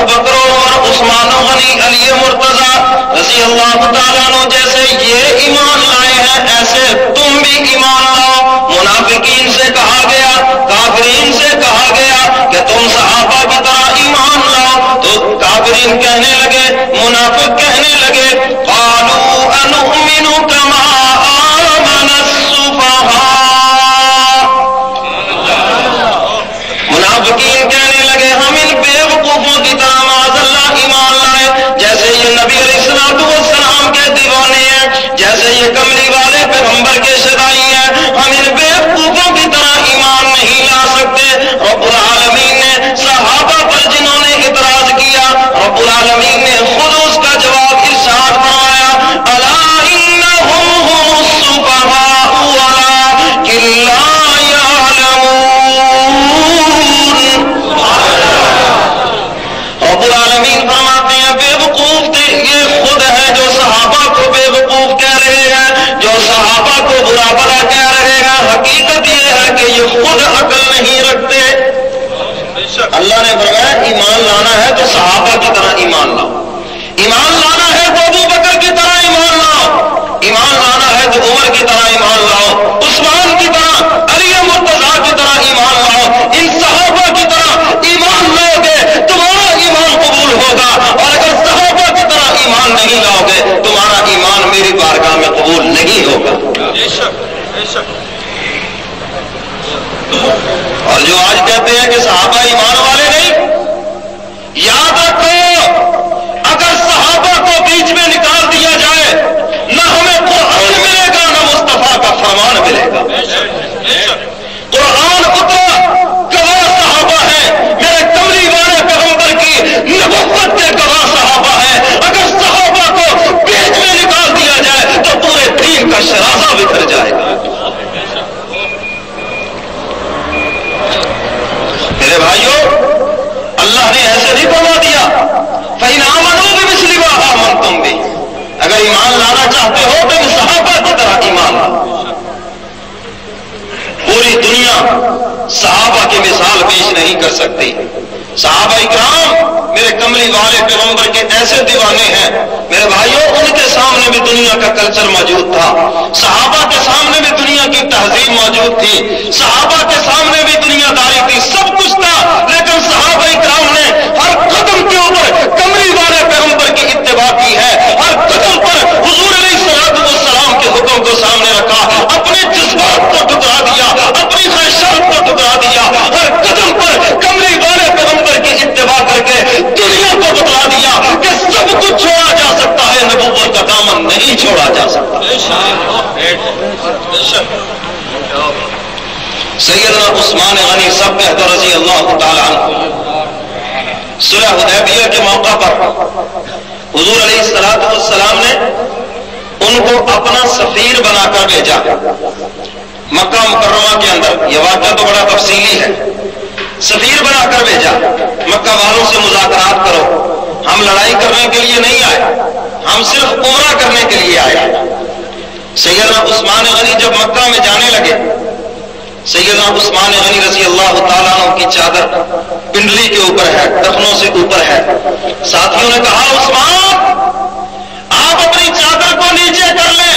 بکر اور عثمان غنی علی مرتضی رضی اللہ تعالیٰ عنہ جیسے یہ ایمان لائے ہیں ایسے تم بھی ایمان لاؤ۔ منافقین سے کہا گیا، کافرین سے کہا گیا کہ تم صحابہ کی طرح ایمان لاؤ، تو کافرین کہنے لگے، منافق کہنے لگے قالوا انؤمن کما آمن السفہاء، منافقین کہنے لگے ہم ان بیوقوفوں کی طرح معاذ اللہ ایمان لائے، جیسے یہ نبی علیہ السلام کے دیوانے ہیں، جیسے یہ کملی والے پیغمبر کے شدائی ہیں، ہم ان بیوقوفوں کی طرح ایمان نہیں لا سکتے۔ رب العالمین نے صحابہ پر جنہوں نے اعتراض کیا، رب العالمین نے خود اس کا جواب ارشاد فرمایا الا انہم هم السفہاء ولکن لا یعلمون۔ رب العالمین فرماتے ہیں بے وقوف تھے یہ خود ہے جو صحابہ کو بے وقوف کہہ رہے ہیں، جو صحابہ کو برا بھلا کہہ رہے ہیں، حقیقت یہ ہے کہ یہ خود عقل نہیں رکھتے۔ اللہ نے فرمایا ایمان لانا ہے تو صحابہ کی طرح ایمان لاؤ، ایمان لانا ہے تو ابو بکر کی طرح ایمان لاؤ، ایمان لانا ہے تو عمر کی طرح ایمان لاؤ، عثمان کی طرح، علی مرتضیٰ کی طرح ایمان لاؤ۔ ان صحابہ کی طرح ایمان لاؤ گے تمہارا ایمان قبول ہوگا، اور اگر صحابہ کی طرح ایمان نہیں لاؤ گے تمہارا ایمان میری بارگاہ میں قبول نہیں ہوگا۔ اور جو آج کہتے ہیں کہ صحابہ ایمان والے نہیں، یاد رکھو اگر صحابہ کو بیچ میں نکال دیا جائے نہ ہمیں قرآن ملے گا نہ مصطفیٰ کا فرمان ملے گا۔ قرآن اترا گواہ صحابہ ہے، میرے کملی والے پیغمبر کی نبوت کے گواہ صحابہ ہے، اگر صحابہ کو بیچ میں نکال دیا جائے تو پورے دین کا شرازہ بکھر جائے گا۔ میرے بھائیوں اللہ نے ایسے نہیں فرما دیا فَإِنْ آمَنُوا بِمِثْلِ مَا آمَنْتُمْ بِهِ، اگر ایمان لانا چاہتے ہو تو صحابہ کی طرح ایمان لاؤ۔ پوری دنیا صحابہ کی مثال پیش نہیں کر سکتی۔ صحابہ اکرام میرے کملی والے پیغمبر کے ایسے دیوانے ہیں، میرے بھائیوں ان کے سامنے بھی دنیا کا کلچر موجود تھا، صحابہ کے سامنے بھی دنیا کی تہذیب موجود تھی، صحابہ کے سامنے بھی دنیا داری تھی، سب کچھ تھا، لیکن صحابہ اکرام نے ہر قدم کے اوپر کملی والے پیغمبر کی اتباع کی ہے، ہر قدم پر حضور علیہ السلام کے حکم کو سامنے رکھا، اپنے جذبات کو ٹکرا دیا، اپنی خواہشات کو ٹکرا دیا، ہر قدم پر کملی والے پیغمبر کی اتباع کر کے دنیا کو بتلا دیا کہ سب کچھ چھوڑا جا سکتا ہے، نبوت کا دامن نہیں چھوڑا جا سکتا۔ سیدنا عثمان غنی سب کہتا رضی اللہ تعالی عنہ صلح حدیبیہ کے موقع پر حضور علیہ السلام نے ان کو اپنا سفیر بنا کر بھیجا مکہ مکرمہ کے اندر۔ یہ واقعہ تو بڑا تفصیلی ہے۔ سفیر بنا کر بھیجا، مکہ والوں سے مذاکرات کرو، ہم لڑائی کرنے کے لیے نہیں آئے، ہم صرف عمرہ کرنے کے لیے آئے۔ سیدنا عثمان غنی جب مکہ میں جانے لگے، سیدنا عثمان غنی رضی اللہ تعالیٰ عنہ کی چادر پنڈلی کے اوپر ہے، دفنوں سے اوپر ہے۔ ساتھیوں نے کہا عثمان آپ اپنی چادر کو نیچے کر لیں،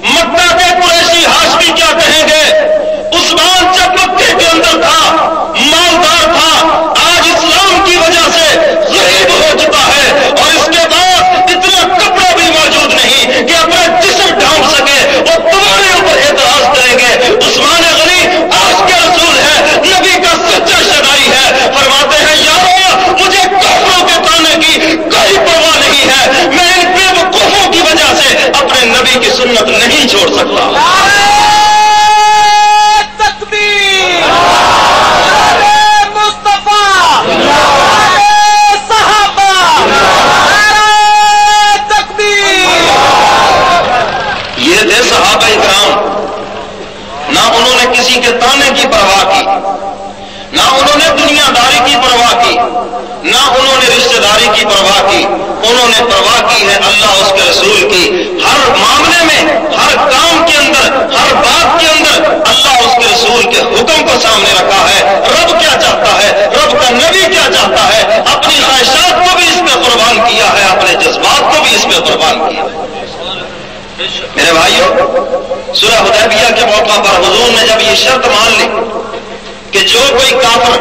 مکہ کے قریشی ہاشمی کیا کہیں گے؟ عثمان جب مکے کے اندر تھا مالدار تھا، آج اسلام کی وجہ سے غریب ہو چکا ہے اور اس کے بعد اتنا کپڑا بھی موجود نہیں کہ اپنا جسم ڈھانپ سکے، وہ تمہارے اوپر اعتراض کریں گے۔ عثمان غنی آج کے رسول ہے، نبی کا سچا شدائی ہے، فرماتے ہیں یارو مجھے کافروں کے طعنے کی کوئی پرواہ نہیں ہے، میں ان بے وقوفوں کی وجہ سے اپنے نبی کی سنت نہیں چھوڑ سکتا۔ صحابہ اکرام نہ انہوں نے کسی کے طعنے کی پرواہ کی، نہ انہوں نے دنیا داری کی پرواہ کی، نہ انہوں نے رشتہ داری کی پرواہ کی، انہوں نے پرواہ کی ہے اللہ اس کے رسول کی۔ ہر معاملے میں، ہر کام کے اندر، ہر بات کے اندر اللہ اس کے رسول کے حکم کو سامنے رکھا ہے۔ رب کیا چاہتا ہے، رب کا نبی کیا چاہتا ہے، اپنی خواہشات موقع پر حضور نے جب یہ شرط مان لی کہ جو کوئی کافر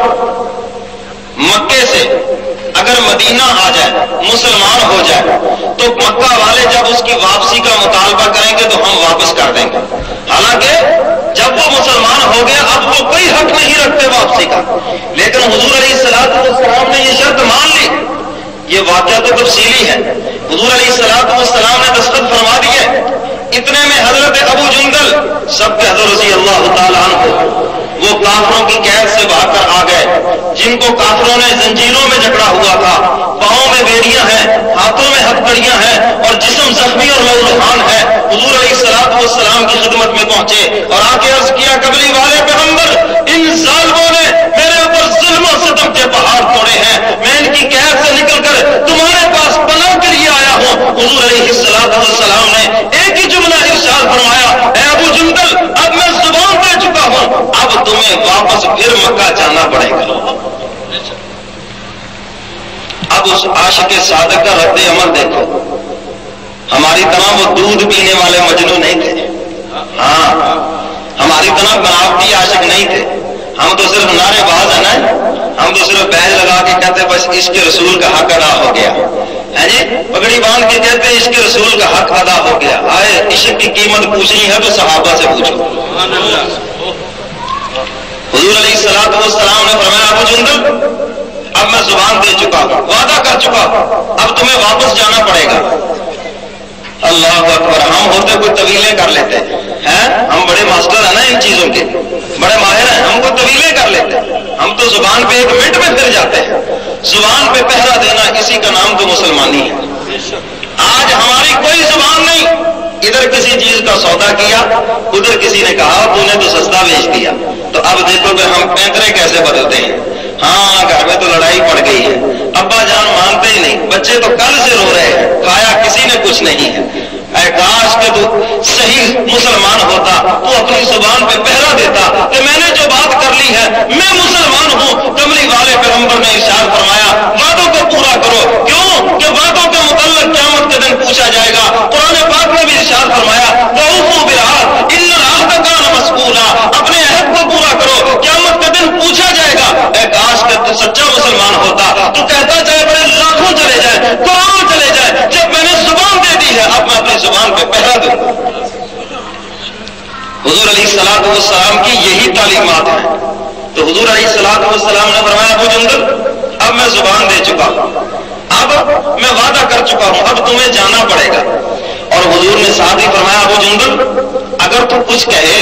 مکے سے اگر مدینہ آ جائے مسلمان ہو جائے تو مکہ والے جب اس کی واپسی کا مطالبہ کریں گے تو ہم واپس کر دیں گے. حالانکہ جب وہ مسلمان ہو گیا اب وہ کوئی حق نہیں رکھتے واپسی کا, لیکن حضور علیہ السلام نے یہ شرط مان لی. یہ واقعہ تو تفصیلی ہے. حضور علیہ السلام نے دستخط فرما دیے. اتنے میں حضرت ابو جندل سب کے حضرت رضی اللہ تعالیٰ عنہ وہ کافروں کی قید سے باہر کر آ گئے, جن کو کافروں نے زنجیروں میں جکڑا ہوا تھا, پاؤں میں بیڑیاں ہیں, ہاتھوں میں ہتھکڑیاں ہیں اور جسم زخمی اور لہولہان ہے. حضور علیہ السلام کی خدمت میں پہنچے اور آ کے عرض کیا, کملی والے پیغمبر, ان ظالموں نے میرے اوپر ظلم و ستم کے پہاڑ توڑے ہیں, میں ان کی قید سے نکل کر تمہارے پاس پناہ کے لیے آیا ہوں. حضور علیہ السلام نے ایک ہی جملہ ارشاد فرمایا, اے ابو جندل, اب میں زبان دے چکا ہوں, اب تمہیں واپس پھر مکہ جانا پڑے گا. اب اس عاشق صادق کا رد عمل دیکھو. ہماری طرح وہ دودھ پینے والے مجنو نہیں تھے, ہاں ہماری طرح بناوٹی عاشق نہیں تھے. ہم تو صرف نعرے باز ہیں نا, ہم تو صرف بیج لگا کے کہتے بس عشق رسول کا حق ادا ہو گیا ہے جی, پگڑی باندھ کے کہتے عشق رسول کا حق ادا ہو گیا. آئے عشق کی قیمت پوچھنی ہے تو صحابہ سے پوچھو. حضور علیہ السلام نے فرمایا, ابو جندل, اب میں زبان دے چکا ہوں, وعدہ کر چکا ہوں, اب تمہیں واپس جانا پڑے گا. اللہ اکبر. ہم ہوتے کوئی طویلیں کر لیتے ہیں, ہم بڑے ماسٹر ہیں نا ان چیزوں کے, بڑے ماہر ہیں, ہم کو طویلیں کر لیتے ہیں. ہم تو زبان پہ ایک منٹ میں پھر جاتے ہیں. زبان پہ پہرا دینا اسی کا نام تو مسلمانی ہے. آج ہماری کوئی زبان نہیں. ادھر کسی چیز کا سودا کیا, ادھر کسی نے کہا تو نے تو سستا بیچ دیا. تو اب دیکھو کہ ہم پینترے کیسے بدلتے ہیں. ہاں گھر میں تو لڑائی پڑ گئی ہے, ابا جان مانتے ہی نہیں, بچے تو کل سے رو رہے ہیں, کھایا کسی نے کچھ نہیں ہے. اے کاش کہ تو صحیح مسلمان ہوتا, تو اپنی زبان پہ پہرا دیتا کہ میں نے جو بات کر لی ہے میں مسلمان ہوں. کملی والے پیغمبر نے ارشاد فرمایا, وعدوں کو پورا کرو. کیوں کہ وعدوں کے متعلق قیامت کے دن پوچھا جائے گا. قرآن پاک میں بھی ارشاد فرمایا, وَأَوْفُوا بِالْعَهْدِ إِنَّ الْعَهْدَ كَانَ مَسْئُولًا, اپنے عہد کو پورا کرو, قیامت کے دن پوچھا جائے گا. اے کاش کہ تو سچا مسلمان ہوتا, تو کہتا چاہے بڑے لاکھوں چلے جائے, کروڑوں چلے جائے, جب میں نے زبان دے دی ہے اب میں اپنی زبان پہ پہرا دوں. حضور علیہ السلام کی یہی تعلیمات ہیں. تو حضور علیہ السلام نے فرمایا, ابو جندل, اب میں زبان دے چکا ہوں, اب میں وعدہ کر چکا ہوں, اب تمہیں جانا پڑے گا. اور حضور نے ساتھ ہی فرمایا, ابو جندل, اگر تو کچھ کہے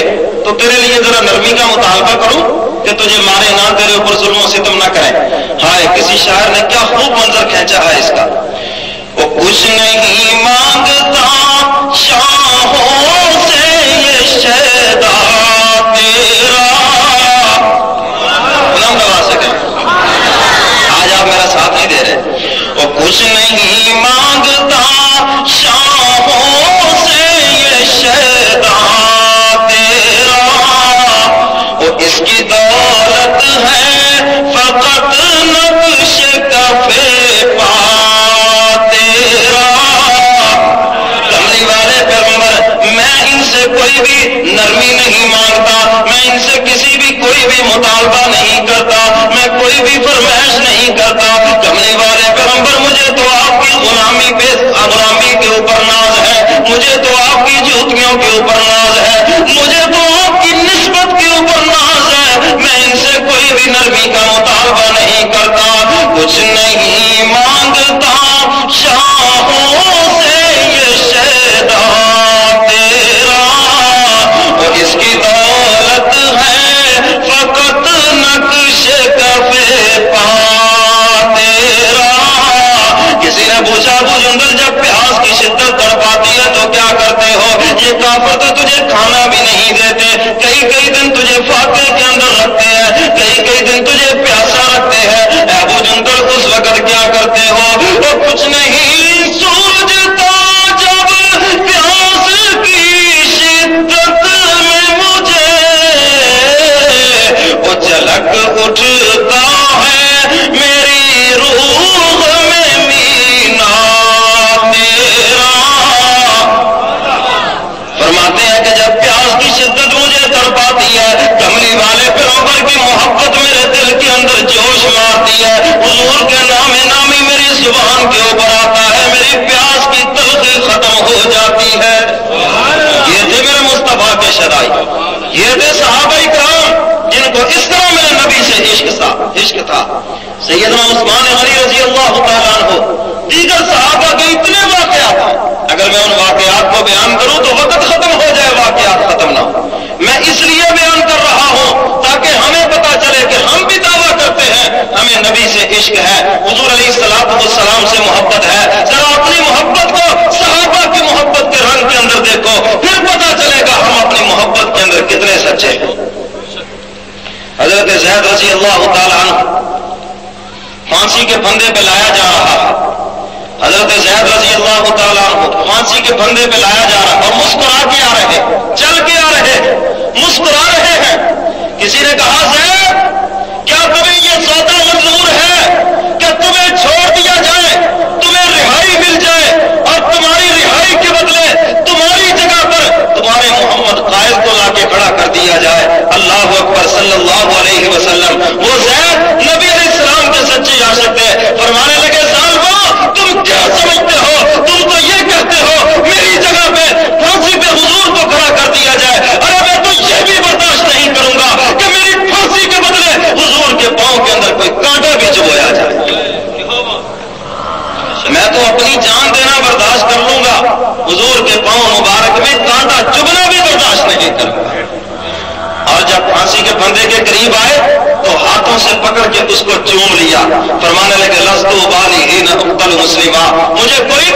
تو تیرے لیے ذرا نرمی کا مطالبہ کروں کہ تجھے مارے نہ, تیرے اوپر ظلم و ستم نہ کریں. ہائے, کسی شاعر نے کیا خوب منظر کھینچا ہے اس کا. وہ کچھ نہیں مانگتا شاہوں سے یہ شیدا تیرا. غلام گوا سکے, آج آپ میرا ساتھ نہیں دے رہے. وہ کچھ نہیں مانگتا شاہوں سے یہ شیدا تیرا, وہ اس کی دولت ہے فقط نقش کفے پا تیرا. کملی والے پیغمبر, میں ان سے کوئی بھی نرمی نہیں مانگتا, میں ان سے کسی بھی کوئی بھی مطالبہ نہیں کرتا, میں کوئی بھی فرمائش نہیں کرتا. کملی والے پیغمبر, مجھے تو آپ کی غلامی کے اوپر ناز ہے, مجھے تو آپ کی جوتیوں کے اوپر ناز ہے, مجھے تو آپ کی نسبت کے اوپر ناز ہے. میں ان سے کوئی بھی نرمی کا مطالبہ نہیں کرتا. کچھ نہیں مانگتا شاہوں سے یہ شیدا تیرا, اور اس کی دولت ہے فقط نقش کفے پا تیرا. کسی نے پوچھا, ابو جندل, جب پیاس کی شدت تڑپاتی ہے تو کیا کرتے ہو؟ یہ کافر تو تجھے کھانا بھی نہیں دیتے, کئی دن تجھے فاتح کے اندر رکھتے ہیں, کئی دن تجھے پیاسا رکھتے کو اس طرح میرے نبی سے عشق تھا۔ سیدنا عثمان غنی رضی اللہ تعالیٰ عنہ، دیگر صحابہ کے اتنے واقعات ہیں، اگر میں ان واقعات کو بیان کروں تو وقت ختم ہو جائے، واقعات ختم نہ ہو۔ میں اس لیے بیان کر رہا ہوں تاکہ ہمیں پتا چلے کہ ہم بھی دعویٰ کرتے ہیں ہمیں نبی سے عشق ہے، حضور علیہ السلام سے محبت ہے۔ ذرا اپنی محبت کو صحابہ کی محبت کے رنگ کے اندر دیکھو، پھر پتا چلے گا ہم اپنی محبت کے اندر کتنے سچے ہیں۔ حضرت زید رضی اللہ تعالیٰ عنہ پھانسی کے پھندے پہ لایا جا رہا، حضرت زید رضی اللہ تعالیٰ عنہ پھانسی کے پھندے پہ لایا جا رہا اور مسکرا کے آ رہے، چل کے آ رہے، مسکرا رہے ہیں۔ کسی نے کہا زید، کیا تمہیں یہ سودا منظور ہے کہ تمہیں چھوڑ دیا جائے، تمہیں رہائی مل جائے اور تمہاری رہائی کے بدلے تمہاری جگہ پر تمہارے محمد قائد کو لا کے کھڑا کر دیا جائے؟ اللہ اکبر صلی اللہ علیہ وسلم۔ وہ زید نبی علیہ السلام کے سچے عاشق تھے، فرمانے لگے ظالمو، تم کیا سمجھتے ہو؟ تم تو یہ کہتے ہو میری جگہ پہ پھانسی پہ حضور کو کھڑا کر دیا جائے، ارے میں تو یہ بھی برداشت نہیں کروں گا کہ میری پھانسی کے بدلے حضور کے پاؤں کے اندر کوئی کانٹا بھی چبویا جائے۔ میں تو اپنی جان دینا برداشت کر لوں گا، حضور کے پاؤں مبارک میں کانٹا چبنا بھی برداشت نہیں کروں گا۔ اور جب پھانسی کے پھندے کے قریب آئے تو ہاتھوں سے پکڑ کے اس کو چوم لیا، فرمانے لگے لستو بالی حین اقتل مسلما، مجھے کوئی